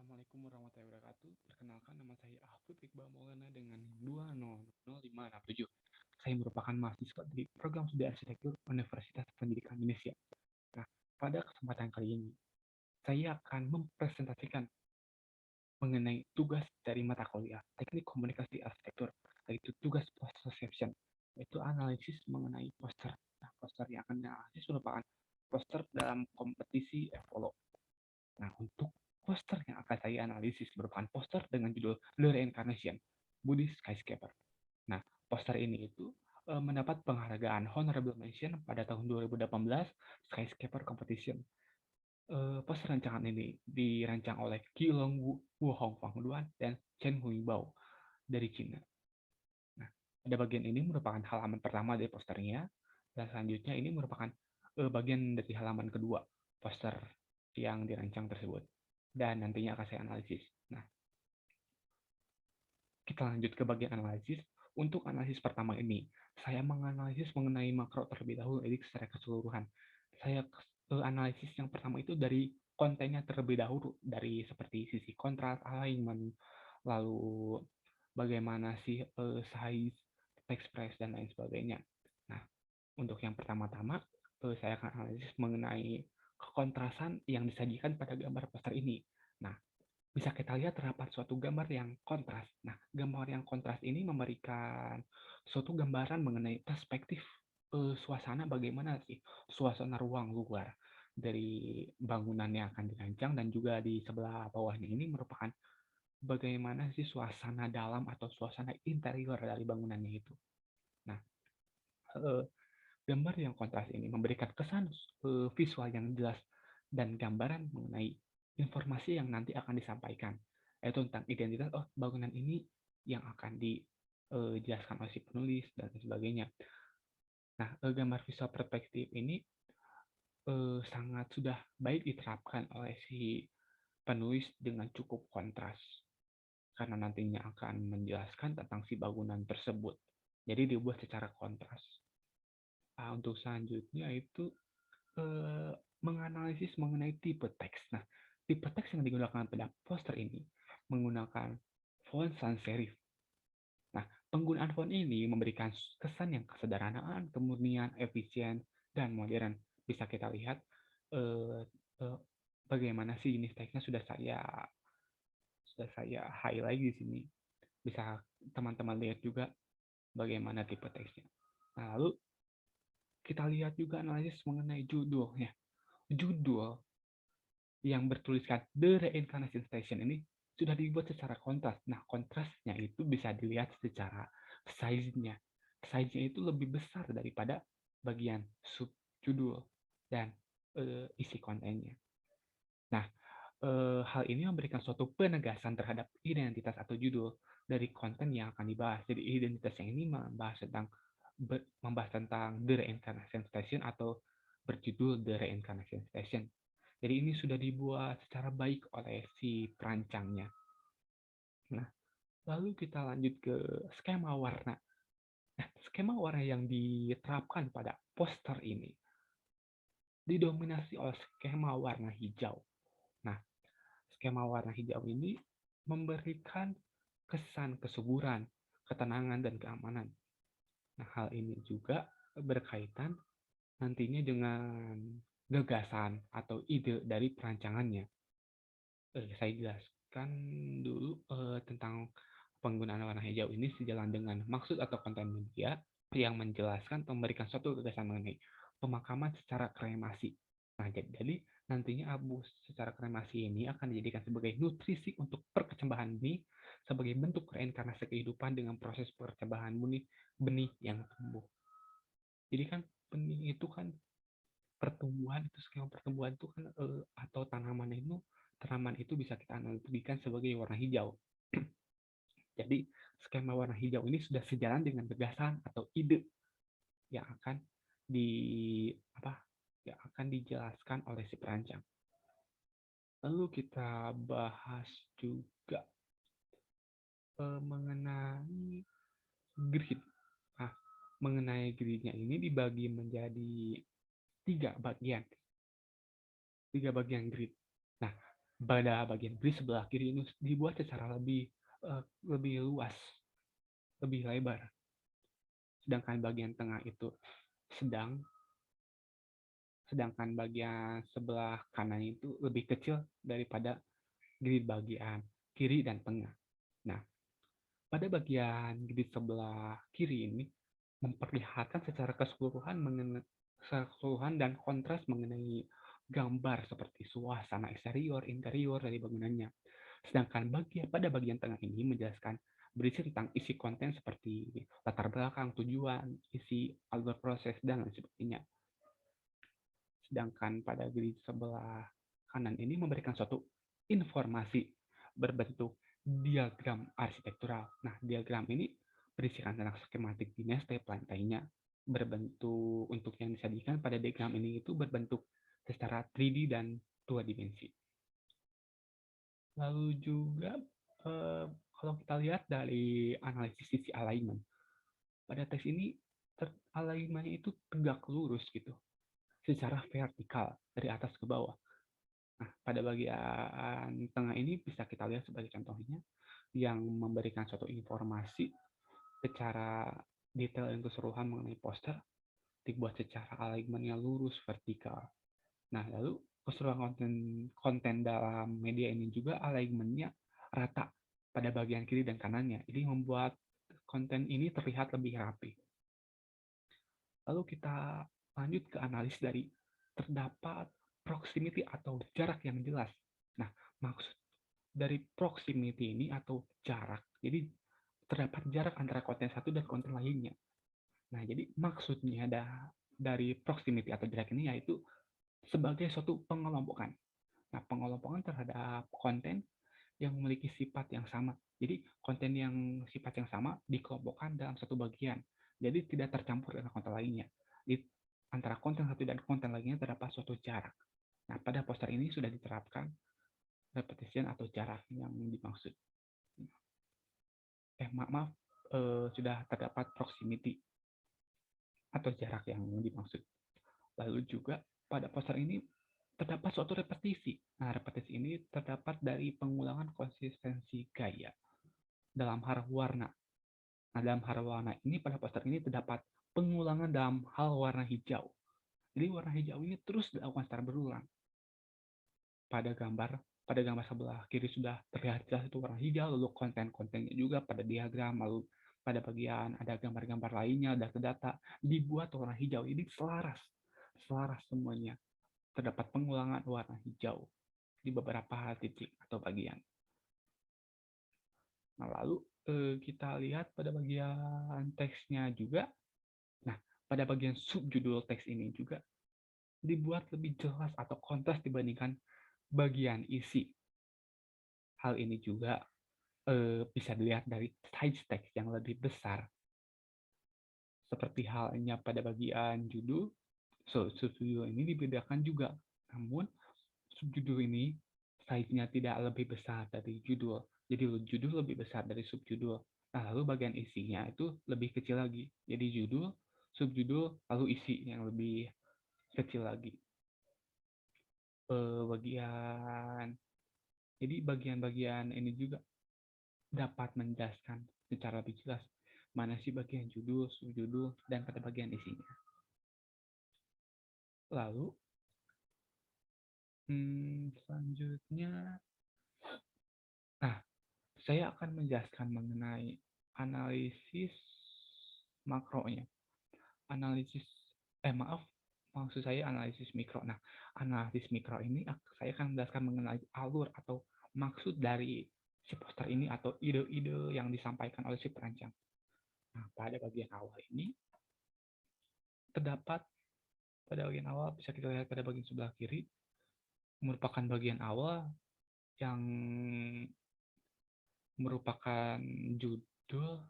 Assalamualaikum warahmatullahi wabarakatuh. Perkenalkan nama saya Afif Iqbal Maulana dengan 2000567. Saya merupakan mahasiswa dari Program Studi Arsitektur Universitas Pendidikan Indonesia. Nah, pada kesempatan kali ini, saya akan mempresentasikan mengenai tugas dari mata kuliah Teknik Komunikasi Arsitektur, yaitu tugas post reception, yaitu analisis mengenai poster. Nah, poster yang akan dianalisis merupakan poster dalam kompetisi Evolo. Nah, untuk poster yang akan saya analisis merupakan poster dengan judul The Reincarnation, Buddhist Skyscraper. Nah, poster ini itu mendapat penghargaan Honorable Mention pada tahun 2018 Skyscraper Competition. Poster rancangan ini dirancang oleh Qilong Wu Hongfang Duan dan Chen Huibao dari Cina. Nah, pada bagian ini merupakan halaman pertama dari posternya, dan selanjutnya ini merupakan bagian dari halaman kedua poster yang dirancang tersebut. Dan nantinya akan saya analisis. Nah, kita lanjut ke bagian analisis. Untuk analisis pertama ini, saya menganalisis mengenai makro terlebih dahulu, jadi secara keseluruhan. Saya analisis yang pertama itu dari kontennya terlebih dahulu, dari seperti sisi kontras, alignment, lalu bagaimana sih size, text price, dan lain sebagainya. Nah, untuk yang pertama-tama, saya akan analisis mengenai kekontrasan yang disajikan pada gambar poster ini. Nah, bisa kita lihat terdapat suatu gambar yang kontras. Nah, gambar yang kontras ini memberikan suatu gambaran mengenai perspektif suasana bagaimana sih suasana ruang luar dari bangunan yang akan dirancang, dan juga di sebelah bawahnya ini merupakan bagaimana sih suasana dalam atau suasana interior dari bangunannya itu. Nah, eh, gambar yang kontras ini memberikan kesan visual yang jelas dan gambaran mengenai informasi yang nanti akan disampaikan, yaitu tentang identitas bangunan ini yang akan dijelaskan oleh si penulis dan sebagainya. Nah, gambar visual perspektif ini sangat sudah baik diterapkan oleh si penulis dengan cukup kontras, karena nantinya akan menjelaskan tentang si bangunan tersebut. Jadi dibuat secara kontras. Nah, untuk selanjutnya itu eh, menganalisis mengenai tipe teks. Nah, tipe teks yang digunakan pada poster ini menggunakan font sans serif. Nah, penggunaan font ini memberikan kesan yang kesederhanaan, kemurnian, efisien, dan modern. Bisa kita lihat eh, eh, bagaimana sih jenis teksnya sudah saya highlight di sini. Bisa teman-teman lihat juga bagaimana tipe teksnya. Nah, lalu kita lihat juga analisis mengenai judulnya. Judul yang bertuliskan The Reincarnation Station ini sudah dibuat secara kontras. Nah, kontrasnya itu bisa dilihat secara size-nya. Size-nya itu lebih besar daripada bagian subjudul dan isi kontennya. Nah, hal ini memberikan suatu penegasan terhadap identitas atau judul dari konten yang akan dibahas. Jadi identitasnya ini membahas tentang The Reincarnation Station atau berjudul The Reincarnation Station. Jadi ini sudah dibuat secara baik oleh si perancangnya. Nah, lalu kita lanjut ke skema warna. Nah, skema warna yang diterapkan pada poster ini didominasi oleh skema warna hijau. Nah, skema warna hijau ini memberikan kesan kesuburan, ketenangan, dan keamanan. Nah, hal ini juga berkaitan nantinya dengan gagasan atau ide dari perancangannya. Saya jelaskan dulu tentang penggunaan warna hijau ini sejalan dengan maksud atau konten media yang menjelaskan atau memberikan suatu gagasan mengenai pemakaman secara kremasi. Nah, jadi nantinya abu secara kremasi ini akan dijadikan sebagai nutrisi untuk perkecambahan benih sebagai bentuk reinkarnasi kehidupan dengan proses perkecambahan benih yang tumbuh. Jadi kan benih itu kan pertumbuhan itu, skema pertumbuhan itu kan atau tanaman itu bisa kita analogikan sebagai warna hijau. Jadi skema warna hijau ini sudah sejalan dengan gagasan atau ide yang akan di apa yang akan dijelaskan oleh si perancang. Lalu kita bahas juga mengenai grid. Nah, mengenai gridnya ini dibagi menjadi tiga bagian grid. Nah, Pada bagian grid sebelah kiri ini dibuat secara lebih luas, lebih lebar. Sedangkan bagian tengah itu sedang, sedangkan bagian sebelah kanan itu lebih kecil daripada grid bagian kiri dan tengah. Nah, pada bagian grid sebelah kiri ini memperlihatkan secara keseluruhan dan kontras mengenai gambar seperti suasana eksterior, interior dari bangunannya. Sedangkan pada bagian tengah ini menjelaskan berisi tentang isi konten seperti latar belakang, tujuan, isi, alur proses, dan lain sebagainya. Sedangkan pada grid sebelah kanan ini memberikan suatu informasi berbentuk diagram arsitektural. Nah, diagram ini berisikan tentang skematik dinasti lantainya berbentuk untuk yang disajikan pada diagram ini itu berbentuk secara 3D dan 2 dimensi. Lalu juga kalau kita lihat dari analisis sisi alignment, pada teks ini alignment itu tegak lurus gitu, secara vertikal dari atas ke bawah. Nah, pada bagian tengah ini bisa kita lihat sebagai contohnya yang memberikan suatu informasi secara detail dan keseluruhan mengenai poster dibuat secara alignment-nya lurus vertikal. Nah, lalu keseluruhan konten dalam media ini juga alignment-nya rata pada bagian kiri dan kanannya. Jadi membuat konten ini terlihat lebih rapi. Lalu kita lanjut ke analis dari terdapat proximity atau jarak yang jelas. Nah, maksud dari proximity ini atau jarak, jadi terdapat jarak antara konten satu dan konten lainnya. Nah, jadi maksudnya dari proximity atau jarak ini yaitu sebagai suatu pengelompokan. Nah, pengelompokan terhadap konten yang memiliki sifat yang sama. Jadi, konten yang sifat yang sama dikelompokkan dalam satu bagian. Jadi, tidak tercampur dengan konten lainnya. Di antara konten satu dan konten lainnya terdapat suatu jarak. Nah, pada poster ini sudah diterapkan repetition atau jarak yang dimaksud. Maaf, sudah terdapat proximity atau jarak yang dimaksud. Lalu juga pada poster ini terdapat suatu repetisi. Nah, repetisi ini terdapat dari pengulangan konsistensi gaya dalam hal warna. Nah, dalam hal warna ini pada poster ini terdapat pengulangan dalam hal warna hijau. Jadi warna hijau ini terus dilakukan secara berulang. Pada gambar sebelah kiri sudah terlihat jelas itu warna hijau, lalu konten-kontennya juga pada diagram, lalu pada bagian ada gambar-gambar lainnya, data-data dibuat warna hijau. Ini selaras semuanya. Terdapat pengulangan warna hijau di beberapa titik atau bagian. Nah, lalu kita lihat pada bagian teksnya juga. Nah, pada bagian subjudul teks ini juga dibuat lebih jelas atau kontras dibandingkan bagian isi. Hal ini juga bisa dilihat dari size text yang lebih besar. Seperti halnya pada bagian judul, subjudul ini dibedakan juga. Namun, subjudul ini size-nya tidak lebih besar dari judul. Jadi judul lebih besar dari subjudul. Nah, lalu bagian isinya itu lebih kecil lagi. Jadi judul, subjudul, lalu isi yang lebih kecil lagi. Jadi bagian-bagian ini juga dapat menjelaskan secara lebih jelas mana sih bagian judul, subjudul, dan pada bagian isinya. Lalu selanjutnya, nah, saya akan menjelaskan mengenai analisis makronya. Maksud saya analisis mikro. Nah, analisis mikro ini saya akan menjelaskan mengenai alur atau maksud dari si poster ini atau ide-ide yang disampaikan oleh si perancang. Nah, pada bagian awal ini terdapat pada bagian awal bisa kita lihat pada bagian sebelah kiri merupakan bagian awal yang merupakan judul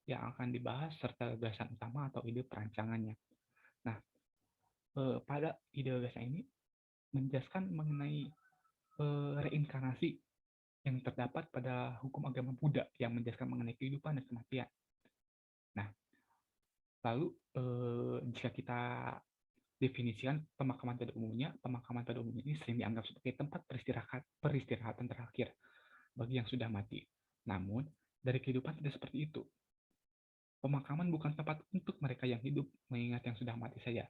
yang akan dibahas serta gagasan utama atau ide perancangannya. Nah, pada ide gagasan ini menjelaskan mengenai reinkarnasi yang terdapat pada hukum agama Buddha yang menjelaskan mengenai kehidupan dan kematian. Nah, lalu jika kita Definisikan pemakaman pada umumnya ini sering dianggap sebagai tempat peristirahatan terakhir bagi yang sudah mati. Namun, dari kehidupan tidak seperti itu. Pemakaman bukan tempat untuk mereka yang hidup mengingat yang sudah mati saja,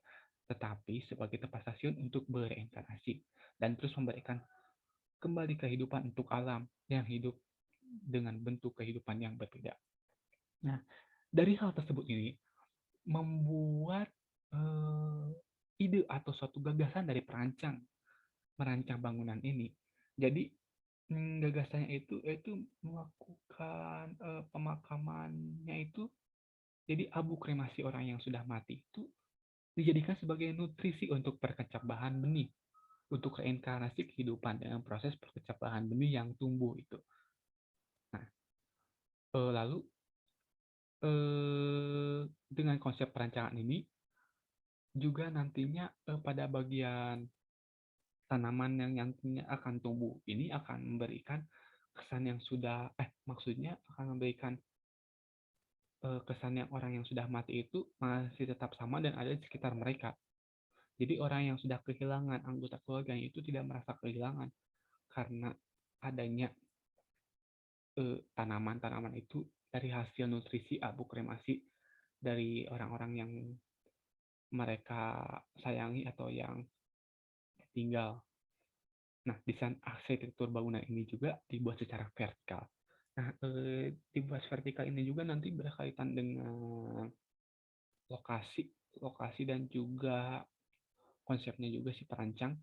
tetapi sebagai tempat stasiun untuk bereinkarnasi dan terus memberikan kembali kehidupan untuk alam yang hidup dengan bentuk kehidupan yang berbeda. Nah, dari hal tersebut ini membuat ide atau suatu gagasan dari merancang bangunan ini. Jadi gagasannya itu melakukan pemakamannya itu jadi abu kremasi orang yang sudah mati itu dijadikan sebagai nutrisi untuk perkecap bahan benih untuk reinkarnasi kehidupan dengan proses perkecap bahan benih yang tumbuh itu. Nah, lalu dengan konsep perancangan ini juga nantinya pada bagian tanaman yang nantinya akan tumbuh ini akan memberikan kesan yang sudah maksudnya akan memberikan kesan yang orang yang sudah mati itu masih tetap sama dan ada di sekitar mereka. Jadi orang yang sudah kehilangan anggota keluarganya itu tidak merasa kehilangan karena adanya tanaman-tanaman itu dari hasil nutrisi abu kremasi dari orang-orang yang mereka sayangi atau yang tinggal. Nah, desain arsitektur bangunan ini juga dibuat secara vertikal. Nah, dibuat vertikal ini juga nanti berkaitan dengan lokasi dan juga konsepnya juga si perancang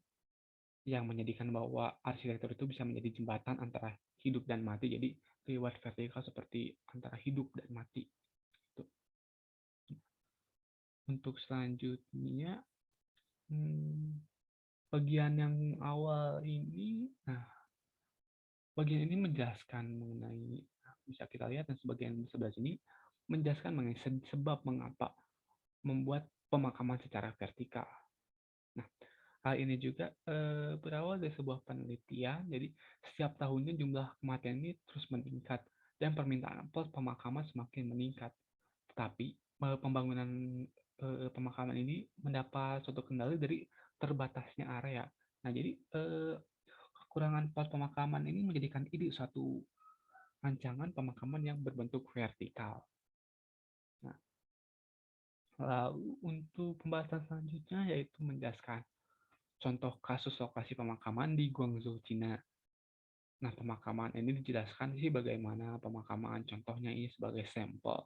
yang menjadikan bahwa arsitektur itu bisa menjadi jembatan antara hidup dan mati. Jadi lewat vertikal seperti antara hidup dan mati. Untuk selanjutnya, bagian yang awal ini, bagian ini menjelaskan mengenai, bisa kita lihat dan sebagian sebelah sini menjelaskan mengenai sebab mengapa membuat pemakaman secara vertikal. Nah, hal ini juga berawal dari sebuah penelitian. Jadi setiap tahunnya jumlah kematian ini terus meningkat dan permintaan plot pemakaman semakin meningkat. Tetapi pembangunan pemakaman ini mendapat suatu kendala dari terbatasnya area. Nah, jadi kekurangan plot pemakaman ini menjadikan ide suatu rancangan pemakaman yang berbentuk vertikal. Nah, lalu untuk pembahasan selanjutnya yaitu menjelaskan contoh kasus lokasi pemakaman di Guangzhou, Cina. Nah, pemakaman ini dijelaskan sih bagaimana pemakaman contohnya ini sebagai sampel.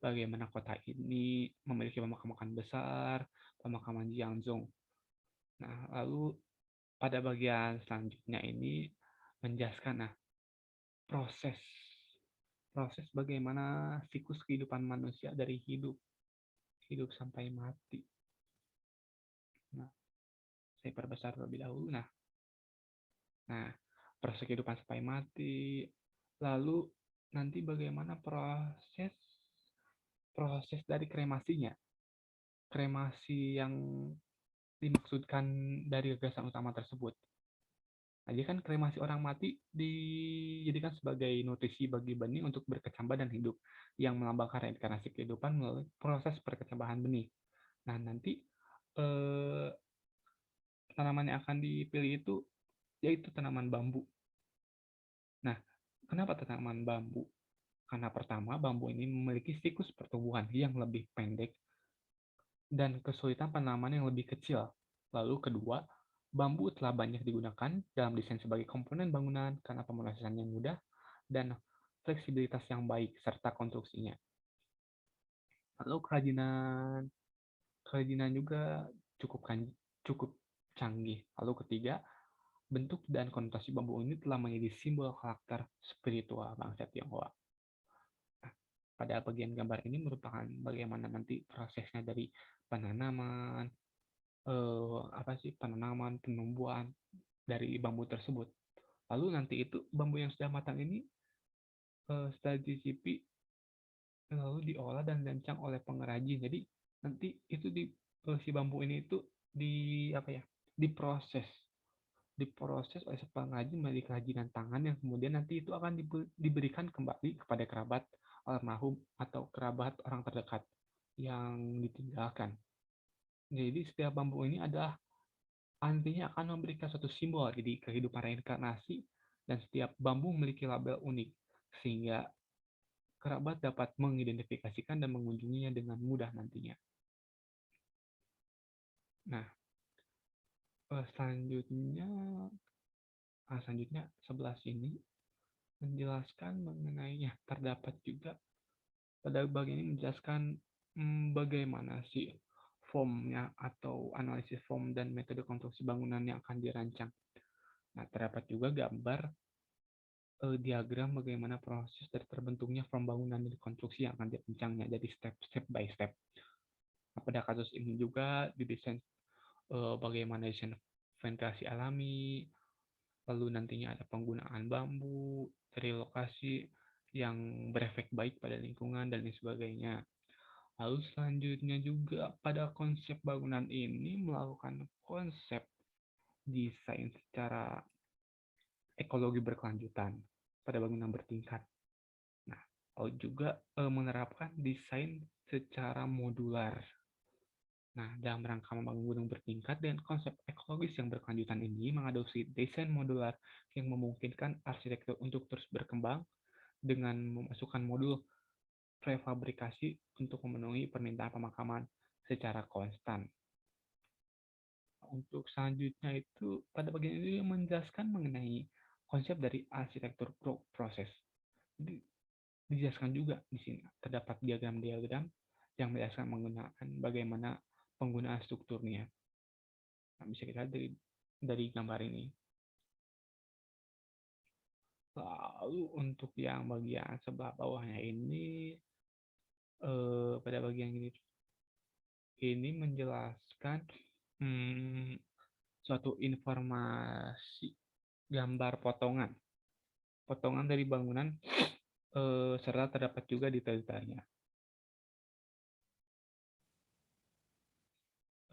Bagaimana kota ini memiliki pemakaman besar, pemakaman Jiangzhou. Nah, lalu pada bagian selanjutnya ini menjelaskan proses proses bagaimana siklus kehidupan manusia dari hidup sampai mati. Nah, saya perbesar terlebih dahulu. Nah, proses kehidupan sampai mati. Lalu nanti bagaimana proses dari kremasinya. Kremasi yang dimaksudkan dari gagasan utama tersebut. Nah, jadi kan kremasi orang mati dijadikan sebagai nutrisi bagi benih untuk berkecambah dan hidup, yang melambangkan reinkarnasi kehidupan melalui proses perkecambahan benih. Nah, nanti tanaman yang akan dipilih itu yaitu tanaman bambu. Nah, kenapa tanaman bambu? Karena pertama, bambu ini memiliki siklus pertumbuhan yang lebih pendek dan kesulitan penanaman yang lebih kecil. Lalu kedua, bambu telah banyak digunakan dalam desain sebagai komponen bangunan karena pemrosesan yang mudah dan fleksibilitas yang baik serta konstruksinya. Lalu kerajinan juga cukup canggih. Lalu ketiga, bentuk dan konotasi bambu ini telah menjadi simbol karakter spiritual bangsa Tionghoa. Pada bagian gambar ini merupakan bagaimana nanti prosesnya dari penanaman, penumbuhan dari bambu tersebut. Lalu nanti itu bambu yang sudah matang ini setelah dicicipi lalu diolah dan dirancang oleh pengrajin. Jadi nanti itu si bambu ini itu diproses oleh pengrajin melalui kerajinan tangan yang kemudian nanti itu akan diberikan kembali kepada kerabat almarhum atau kerabat orang terdekat yang ditinggalkan. Jadi setiap bambu ini adalah nantinya akan memberikan suatu simbol jadi kehidupan reinkarnasi, dan setiap bambu memiliki label unik sehingga kerabat dapat mengidentifikasikan dan mengunjunginya dengan mudah nantinya. Nah, selanjutnya sebelah sini menjelaskan mengenainya. Terdapat juga pada bagian ini menjelaskan bagaimana sih formnya atau analisis form dan metode konstruksi bangunan yang akan dirancang. Nah, terdapat juga gambar diagram bagaimana proses dari terbentuknya form bangunan dan konstruksi yang akan dirancangnya, jadi step by step. Nah, pada kasus ini juga didesain bagaimana desain ventilasi alami, lalu nantinya ada penggunaan bambu dari lokasi yang berefek baik pada lingkungan dan lain sebagainya. Lalu selanjutnya juga pada konsep bangunan ini melakukan konsep desain secara ekologi berkelanjutan pada bangunan bertingkat. Nah, lalu juga menerapkan desain secara modular. Nah, dalam rangka membangun gunung bertingkat dan konsep ekologis yang berkelanjutan ini mengadopsi desain modular yang memungkinkan arsitektur untuk terus berkembang dengan memasukkan modul prefabrikasi untuk memenuhi permintaan pemakaman secara konstan. Untuk selanjutnya itu pada bagian ini menjelaskan mengenai konsep dari arsitektur proses. Jadi dijelaskan juga di sini terdapat diagram-diagram yang menjelaskan menggunakan bagaimana penggunaan strukturnya. Nah, bisa kita lihat dari gambar ini. Lalu untuk yang bagian sebelah bawahnya ini pada bagian ini menjelaskan suatu informasi gambar potongan dari bangunan serta terdapat juga detail-detailnya.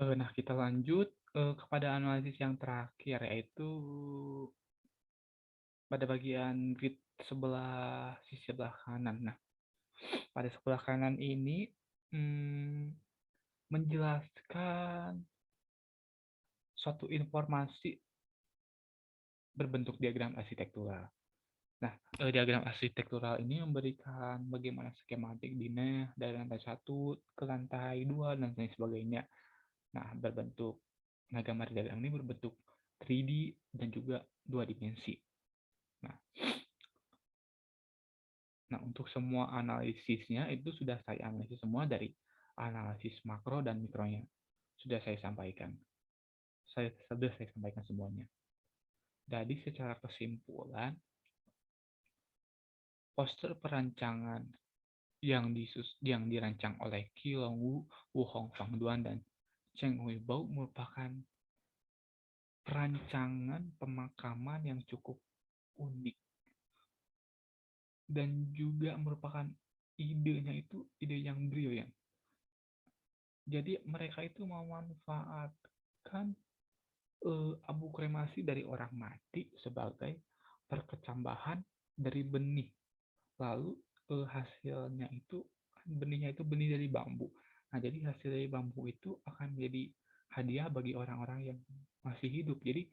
Nah, kita lanjut kepada analisis yang terakhir, yaitu pada bagian grid sisi sebelah kanan. Nah, pada sebelah kanan ini menjelaskan suatu informasi berbentuk diagram arsitektural. Nah, diagram arsitektural ini memberikan bagaimana skematik bineh dari lantai 1 ke lantai 2 dan lain sebagainya. Nah, gambar diagram ini berbentuk 3D dan juga 2 dimensi. Nah, untuk semua analisisnya itu sudah saya analisis semua dari analisis makro dan mikronya. Sudah saya sampaikan. Sudah saya sampaikan semuanya. Jadi secara kesimpulan, poster perancangan yang dirancang oleh Qi Longwu, Wu Hongfang Duan, dan Cheng Huibao merupakan perancangan pemakaman yang cukup unik dan juga merupakan idenya itu ide yang brilian. Jadi mereka itu memanfaatkan abu kremasi dari orang mati sebagai perkecambahan dari benih. Lalu hasilnya itu benihnya itu benih dari bambu. Nah, jadi hasil dari bambu itu akan menjadi hadiah bagi orang-orang yang masih hidup. Jadi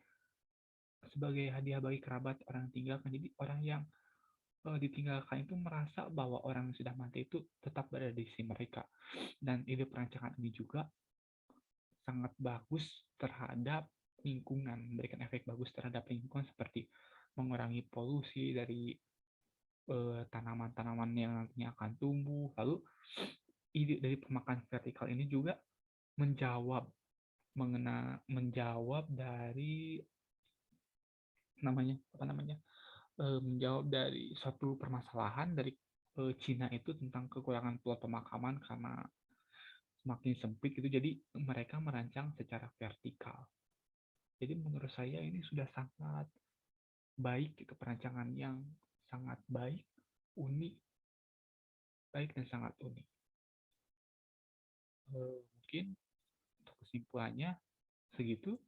sebagai hadiah bagi kerabat orang yang tinggalkan. Jadi orang yang ditinggalkan itu merasa bahwa orang yang sudah mati itu tetap berada di sisi mereka. Dan ide perancangan ini juga sangat bagus terhadap lingkungan, memberikan efek bagus terhadap lingkungan seperti mengurangi polusi dari tanaman-tanaman yang nantinya akan tumbuh. Lalu ide dari pemakaman vertikal ini juga menjawab dari menjawab dari satu permasalahan dari Cina itu tentang kekurangan plot pemakaman karena semakin sempit gitu, jadi mereka merancang secara vertikal. Jadi menurut saya ini sudah sangat baik gitu, perancangan yang sangat baik, unik, baik dan sangat unik. Mungkin untuk kesimpulannya segitu.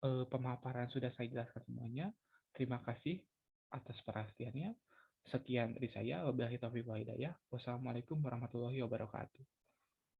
Pemaparan sudah saya jelaskan semuanya. Terima kasih atas perhatiannya. Sekian dari saya. Wabillahi taufiq wal hidayah. Wassalamualaikum warahmatullahi wabarakatuh.